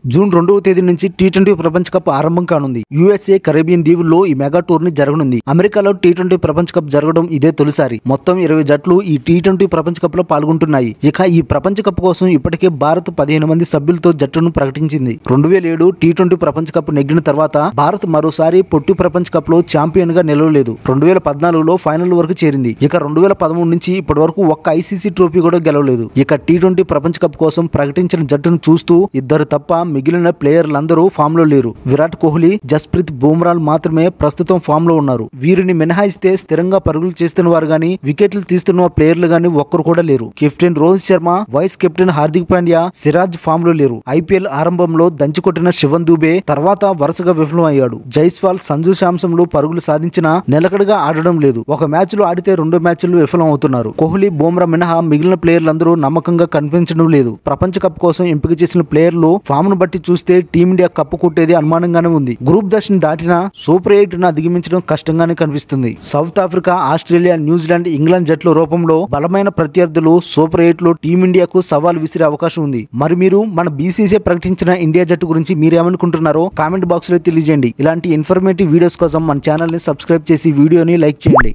June 2వ తేదీ నుంచి టీ20 ప్రపంచ కప్ ఆరంభం కానుంది. యుఎస్ఏ, కరేబియన్ దీవుల్లో ఈ మెగా టోర్నీ జరగనుంది. అమెరికాలో టీ20 ప్రపంచ కప్ జరగడం ఇదే తొలిసారి. మొత్తం 20 జట్లు ఈ టీ20 ప్రపంచ కప్ లో పాల్గొంటున్నాయి. ఇక ఈ ప్రపంచ కప్ కోసం ఇప్పటికే భారత్ 15 మంది సభ్యులతో జట్టును ప్రకటించింది. 2007 టీ20 ప్రపంచ కప్ నెగ్గిన తర్వాత భారత్ మరోసారి పొట్టి ప్రపంచ కప్ లో ఛాంపియన్ గా నిలవలేదు. 2014లో ఫైనల్ వరకు చేరింది. ఇక 2013 నుంచి ఇప్పటి వరకు ఒక్క ఐసీసీ ట్రోఫీ కూడా గెలవలేదు. ఇక టీ20 ప్రపంచ కప్ కోసం ప్రకటించిన జట్టును చూస్తూ ఇద్దరు తప్ప మిగిలిన ప్లేయర్లందరూ ఫామ్ లో లేరు. విరాట్ కోహ్లీ, జస్ప్రీత్ బుమ్రాలు మాత్రమే ప్రస్తుతం ఫామ్ లో ఉన్నారు. వీరిని మినహాయిస్తే స్థిరంగా పరుగులు చేస్తున్న వారు గానీ, వికెట్లు తీస్తున్న ప్లేయర్లు గానీ ఒక్కరు కూడా లేరు. Captain Rohit Sharma, vice captain Hardik Pandya, Siraj form లో లేరు. ఐపీఎల్ ఆరంభంలో దంచుకొట్టిన శివన్ దూబే తర్వాత వరుసగా విఫలం అయ్యాడు. జైస్వాల్, సంజు శాంసన్లు పరుగులు సాధించినా నిలకడగా ఆడడం లేదు. ఒక మ్యాచ్ లో ఆడితే 2 మ్యాచ్లు విఫలం అవుతున్నారు. కోహ్లీ, బుమ్రా మినహా మిగిలిన ప్లేయర్లందరూ నమ్మకంగా కనిపించడం లేదు. ప్రపంచ కప్ కోసం ఎంపిక చేసిన ప్లేయర్లు ఫామ్ ను బట్టి చూస్తే టీమిండియా కప్పు కొట్టేది అనుమానంగానే ఉంది. గ్రూప్ దశను దాటినా సూపర్ 8 ను అధిగమించడం కష్టంగానే కనిపిస్తుంది. South Africa, Australia, New Zealand, England జట్ల రూపంలో బలమైన ప్రత్యర్థులు సూపర్ 8 లో టీమిండియాకు సవాల్ విసిరే అవకాశం ఉంది. మరి మీరు మన బీసీసీ ప్రకటించిన ఇండియా జట్టు గురించి మీరేమనుకుంటున్నారో కామెంట్ బాక్స్ లో తెలియజేయండి. ఇలాంటి ఇన్ఫర్మేటివ్ వీడియోస్ కోసం మన ఛానల్ ని సబ్స్క్రైబ్ చేసి వీడియోని లైక్ చేయండి.